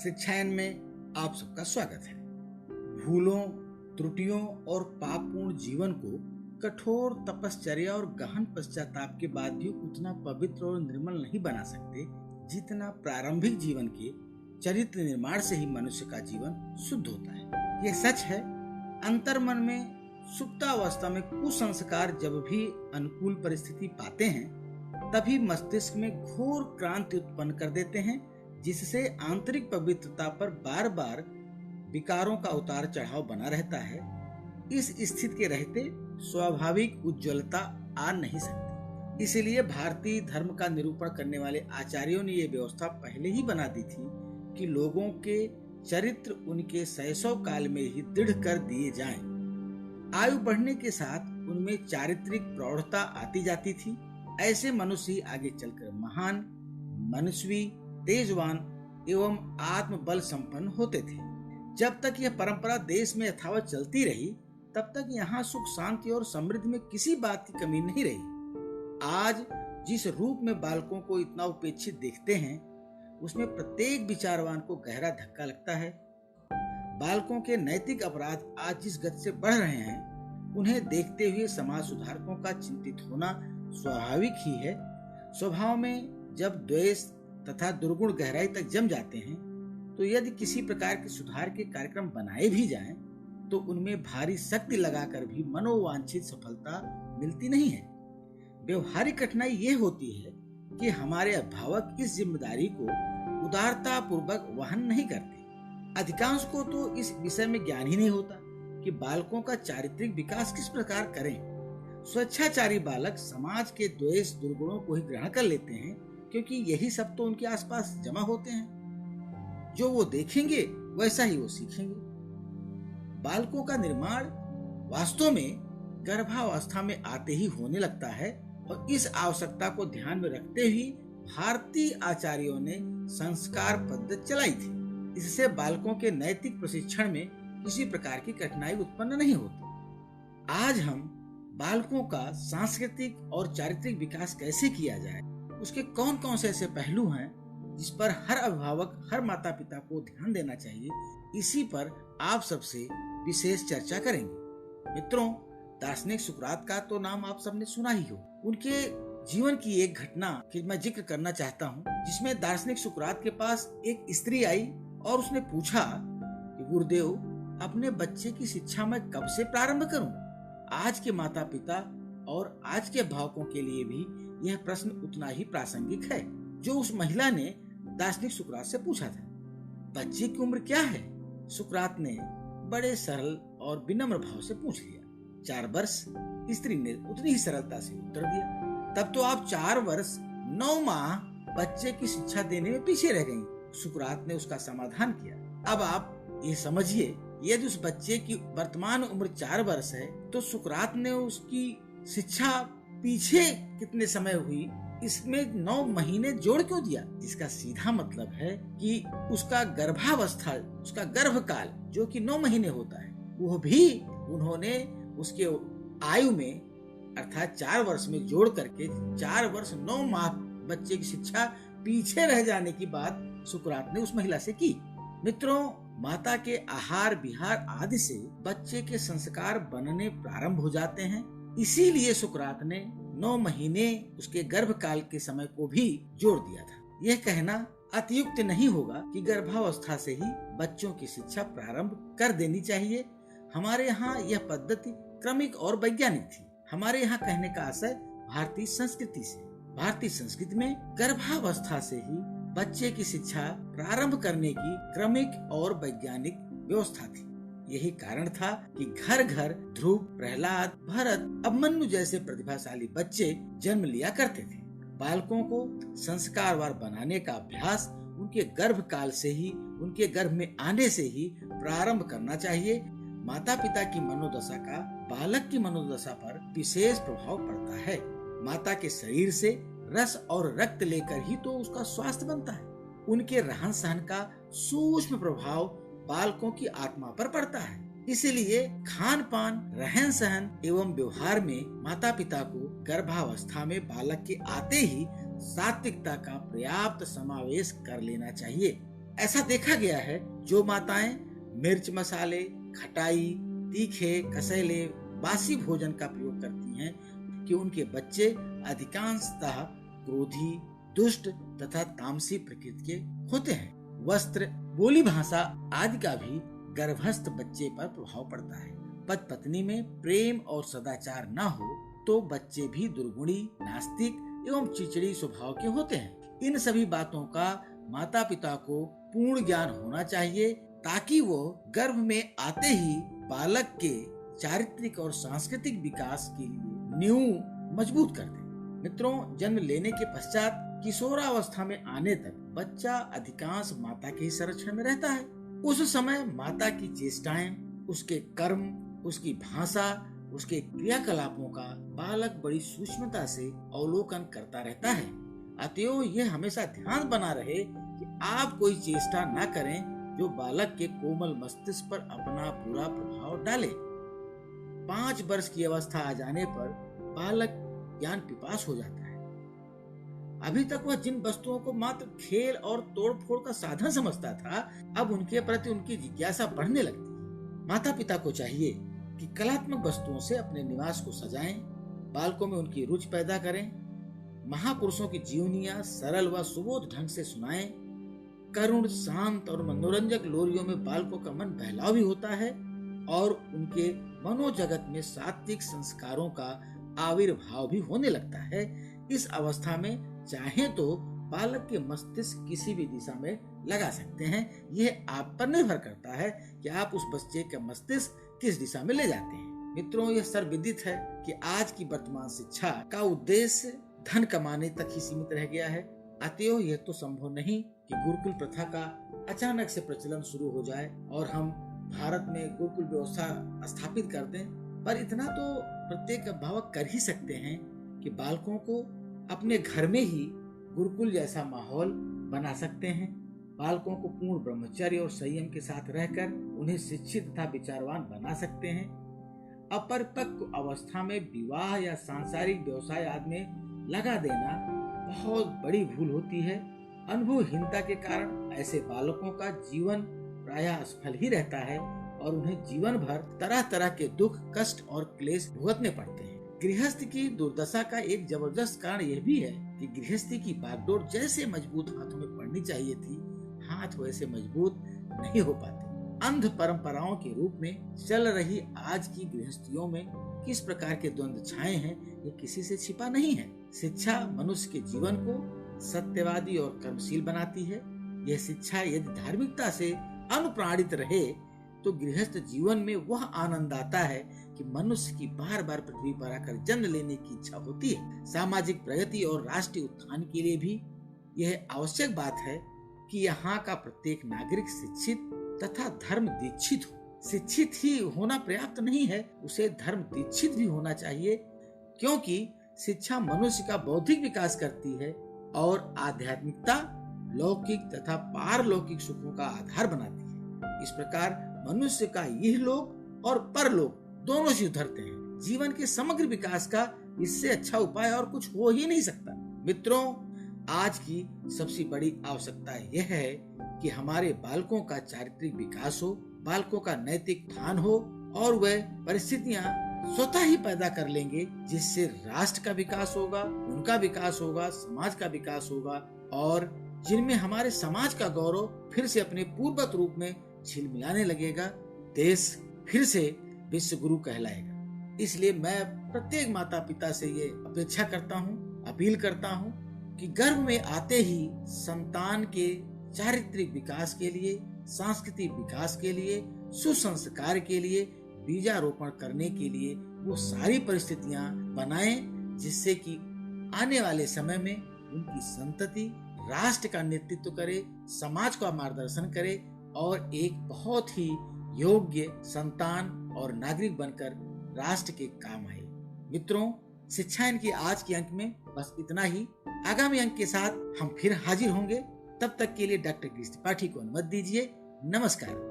शिक्षायन में आप सबका स्वागत है। भूलों, त्रुटियों और पापपूर्ण जीवन को कठोर तपश्चर्या और गहन पश्चाताप के बाद भी उतना पवित्र और निर्मल नहीं बना सकते जितना प्रारंभिक जीवन के चरित्र निर्माण से ही मनुष्य का जीवन शुद्ध होता है। ये सच है, अंतर्मन में सुप्तावस्था में कुसंस्कार जब भी अनुकूल परिस्थिति पाते हैं तभी मस्तिष्क में घोर क्रांति उत्पन्न कर देते हैं, जिससे आंतरिक पवित्रता पर बार बार विकारों का उतार चढ़ाव बना रहता है। इस स्थिति के रहते स्वाभाविक उज्ज्वलता आ नहीं सकती। इसलिए भारतीय धर्म का निरूपण करने वाले आचार्यों ने यह व्यवस्था पहले ही बना दी थी कि लोगों के चरित्र उनके शैशव काल में ही दृढ़ कर दिए जाएं। आयु बढ़ने के साथ उनमें चारित्रिक प्रौढ़ता आती जाती थी। ऐसे मनुष्य ही आगे चलकर महान, मनस्वी, तेजवान एवं आत्मबल संपन्न होते थे। जब तक यह परंपरा देश में यथावत चलती रही तब तक यहाँ सुख, शांति और समृद्धि में किसी बात की कमी नहीं रही। आज जिस रूप में बालकों को इतना उपेक्षित देखते हैं उसमें प्रत्येक विचारवान को गहरा धक्का लगता है। बालकों के नैतिक अपराध आज जिस गति से बढ़ रहे हैं उन्हें देखते हुए समाज सुधारकों का चिंतित होना स्वाभाविक ही है। स्वभाव में जब द्वेष तथा दुर्गुण गहराई तक जम जाते हैं तो यदि किसी प्रकार के सुधार के कार्यक्रम बनाए भी जाएं तो उनमें भारी शक्ति लगाकर भी मनोवांछित सफलता मिलती नहीं है। व्यवहारिक कठिनाई ये होती है कि हमारे अभिभावक इस जिम्मेदारी को उदारता पूर्वक वहन नहीं करते। अधिकांश को तो इस विषय में ज्ञान ही नहीं होता कि बालकों का चारित्रिक विकास किस प्रकार करें। स्वेच्छाचारी बालक समाज के द्वेष, दुर्गुणों को ही ग्रहण कर लेते हैं क्योंकि यही सब तो उनके आसपास जमा होते हैं। जो वो देखेंगे वैसा ही वो सीखेंगे। बालकों का निर्माण वास्तव में गर्भावस्था में आते ही होने लगता है और इस आवश्यकता को ध्यान में रखते हुए भारतीय आचार्यों ने संस्कार पद्धति चलाई थी। इससे बालकों के नैतिक प्रशिक्षण में किसी प्रकार की कठिनाई उत्पन्न नहीं होती। आज हम बालकों का सांस्कृतिक और चारित्रिक विकास कैसे किया जाए, उसके कौन कौन से ऐसे पहलू हैं जिस पर हर अभिभावक, हर माता पिता को ध्यान देना चाहिए, इसी पर आप सबसे विशेष चर्चा करेंगे। मित्रों, दार्शनिक सुकरात का तो नाम आप सबने सुना ही हो। उनके जीवन की एक घटना की मैं जिक्र करना चाहता हूँ, जिसमें दार्शनिक सुकरात के पास एक स्त्री आई और उसने पूछा कि गुरुदेव, अपने बच्चे की शिक्षा मैं कब से प्रारंभ करूं? आज के माता पिता और आज के अभिभावकों के लिए भी यह प्रश्न उतना ही प्रासंगिक है जो उस महिला ने दार्शनिक सुकरात से पूछा था। बच्चे की उम्र क्या है? सुकरात ने बड़े सरल और विनम्र भाव से पूछ लिया। 4 वर्ष। स्त्री ने उतनी ही सरलता से उत्तर दिया। तब तो आप 4 वर्ष 9 माह बच्चे की शिक्षा देने में पीछे रह गयी। सुकरात ने उसका समाधान किया। अब आप ये समझिए, यदि उस बच्चे की वर्तमान उम्र 4 वर्ष है तो सुकरात ने उसकी शिक्षा पीछे कितने समय हुई इसमें 9 महीने जोड़ क्यों दिया? इसका सीधा मतलब है कि उसका गर्भावस्था, उसका गर्भकाल जो कि 9 महीने होता है, वो भी उन्होंने उसके आयु में अर्थात 4 वर्ष में जोड़ करके 4 वर्ष 9 माह बच्चे की शिक्षा पीछे रह जाने की बात सुकरात ने उस महिला से की। मित्रों, माता के आहार विहार आदि से बच्चे के संस्कार बनने प्रारंभ हो जाते हैं। इसीलिए सुकरात ने 9 महीने उसके गर्भकाल के समय को भी जोड़ दिया था। यह कहना अतियुक्त नहीं होगा कि गर्भावस्था से ही बच्चों की शिक्षा प्रारंभ कर देनी चाहिए। हमारे यहाँ यह पद्धति क्रमिक और वैज्ञानिक थी। हमारे यहाँ कहने का आशय भारतीय संस्कृति से। भारतीय संस्कृति में गर्भावस्था से ही बच्चे की शिक्षा प्रारंभ करने की क्रमिक और वैज्ञानिक व्यवस्था थी। यही कारण था कि घर घर ध्रुव, प्रहलाद, भरत, अभिमन्यु जैसे प्रतिभाशाली बच्चे जन्म लिया करते थे। बालकों को संस्कारवान बनाने का अभ्यास उनके गर्भकाल से ही, उनके गर्भ में आने से ही प्रारंभ करना चाहिए। माता पिता की मनोदशा का बालक की मनोदशा पर विशेष प्रभाव पड़ता है। माता के शरीर से रस और रक्त लेकर ही तो उसका स्वास्थ्य बनता है। उनके रहन सहन का सूक्ष्म प्रभाव बालकों की आत्मा पर पड़ता है। इसीलिए खान पान, रहन सहन एवं व्यवहार में माता पिता को गर्भावस्था में बालक के आते ही सात्विकता का पर्याप्त समावेश कर लेना चाहिए। ऐसा देखा गया है जो माताएं मिर्च मसाले, खटाई, तीखे, कसैले, बासी भोजन का प्रयोग करती हैं कि उनके बच्चे अधिकांशतः क्रोधी, दुष्ट तथा तामसी प्रकृति के होते हैं। वस्त्र, बोली भाषा आदि का भी गर्भस्थ बच्चे पर प्रभाव पड़ता है। पति पत्नी में प्रेम और सदाचार न हो तो बच्चे भी दुर्गुणी, नास्तिक एवं चिड़चिड़ी स्वभाव के होते हैं। इन सभी बातों का माता पिता को पूर्ण ज्ञान होना चाहिए ताकि वो गर्भ में आते ही बालक के चारित्रिक और सांस्कृतिक विकास के लिए नींव मजबूत कर दे। मित्रों, जन्म लेने के पश्चात किशोरावस्था में आने तक बच्चा अधिकांश माता के ही संरक्षण में रहता है। उस समय माता की चेष्टाएं, उसके कर्म, उसकी भाषा, उसके क्रियाकलापों का बालक बड़ी सूक्ष्मता से अवलोकन करता रहता है। अतएव यह हमेशा ध्यान बना रहे कि आप कोई चेष्टा न करें जो बालक के कोमल मस्तिष्क पर अपना बुरा प्रभाव डाले। 5 वर्ष की अवस्था आ जाने पर बालक ज्ञान पिपास हो जाता है। अभी तक वह जिन वस्तुओं को मात्र खेल और तोड़फोड़ का साधन समझता था, अब उनके प्रति उनकी जिज्ञासा बढ़ने लगती है। माता पिता को चाहिए कि कलात्मक वस्तुओं से अपने निवास को सजाएं, बालकों में उनकी रुचि पैदा करें, महापुरुषों की जीवनियां सरल व सुबोध ढंग से सुनाएं। करुण, शांत और मनोरंजक लोरियों में बालकों का मन बहलाव भी होता है और उनके मनोजगत में सात्विक संस्कारों का आविर्भाव भी होने लगता है। इस अवस्था में चाहे तो बालक के मस्तिष्क किसी भी दिशा में लगा सकते हैं। यह आप पर निर्भर करता है कि आप उस बच्चे का मस्तिष्क किस दिशा में ले जाते हैं। मित्रों, यह सर्वविदित है कि आज की वर्तमान शिक्षा का उद्देश्य धन कमाने तक ही सीमित रह गया है। अतएव यह तो संभव नहीं कि गुरुकुल प्रथा का अचानक से प्रचलन शुरू हो जाए और हम भारत में गुरुकुल व्यवस्था स्थापित कर दें। पर इतना तो प्रत्येक अभिभावक कर ही सकते हैं कि बालकों को अपने घर में ही गुरुकुल जैसा माहौल बना सकते हैं। बालकों को पूर्ण ब्रह्मचर्य और संयम के साथ रहकर उन्हें शिक्षित तथा विचारवान बना सकते हैं। अपरिपक्व अवस्था में विवाह या सांसारिक व्यवसाय आदि में लगा देना बहुत बड़ी भूल होती है। अनुभवहीनता के कारण ऐसे बालकों का जीवन प्रायः असफल ही रहता है और उन्हें जीवन भर तरह तरह के दुख, कष्ट और क्लेश भुगतने पड़ते हैं। गृहस्थ की दुर्दशा का एक जबरदस्त कारण यह भी है कि गृहस्थी की बागडोर जैसे मजबूत हाथों में पड़नी चाहिए थी, हाथ वैसे मजबूत नहीं हो पाते। अंध परंपराओं के रूप में चल रही आज की गृहस्थियों में किस प्रकार के द्वंद्व छाए हैं, ये किसी से छिपा नहीं है। शिक्षा मनुष्य के जीवन को सत्यवादी और कर्मशील बनाती है। यह शिक्षा यदि धार्मिकता से अनुप्राणित रहे तो गृहस्थ जीवन में वह आनंद आता है कि मनुष्य की बार बार पृथ्वी पर आकर जन्म लेने की इच्छा होती है। सामाजिक प्रगति और राष्ट्रीय उत्थान के लिए भी यह आवश्यक बात है कि यहाँ का प्रत्येक नागरिक शिक्षित तथा धर्म दीक्षित हो। शिक्षित ही होना पर्याप्त नहीं है, उसे धर्म दीक्षित भी होना चाहिए, क्योंकि शिक्षा मनुष्य का बौद्धिक विकास करती है और आध्यात्मिकता लौकिक तथा पारलौकिक सुखों का आधार बनाती है। इस प्रकार मनुष्य का यह लोक और परलोक दोनों से उधरते हैं। जीवन के समग्र विकास का इससे अच्छा उपाय और कुछ हो ही नहीं सकता। मित्रों, आज की सबसे बड़ी आवश्यकता यह है कि हमारे बालकों का चारित्रिक विकास हो, बालकों का नैतिक उत्थान हो और वह परिस्थितियां स्वतः ही पैदा कर लेंगे जिससे राष्ट्र का विकास होगा, उनका विकास होगा, समाज का विकास होगा और जिनमें हमारे समाज का गौरव फिर से अपने पूर्ववत रूप में झिलमिलाने लगेगा। देश फिर से विश्व गुरु कहलाएगा। इसलिए मैं प्रत्येक माता पिता से ये अपेक्षा करता हूँ, अपील करता हूँ कि गर्भ में आते ही संतान के चारित्रिक विकास के लिए, सांस्कृतिक विकास के लिए, सुसंस्कार के लिए, बीजारोपण करने के लिए वो सारी परिस्थितियां बनाएं जिससे कि आने वाले समय में उनकी संतति राष्ट्र का नेतृत्व करे, समाज का मार्गदर्शन करे और एक बहुत ही योग्य संतान और नागरिक बनकर राष्ट्र के काम आए। मित्रों, शिक्षा इनकी आज के अंक में बस इतना ही। आगामी अंक के साथ हम फिर हाजिर होंगे। तब तक के लिए डॉक्टर गिरीश त्रिपाठी को अनुमति दीजिए। नमस्कार।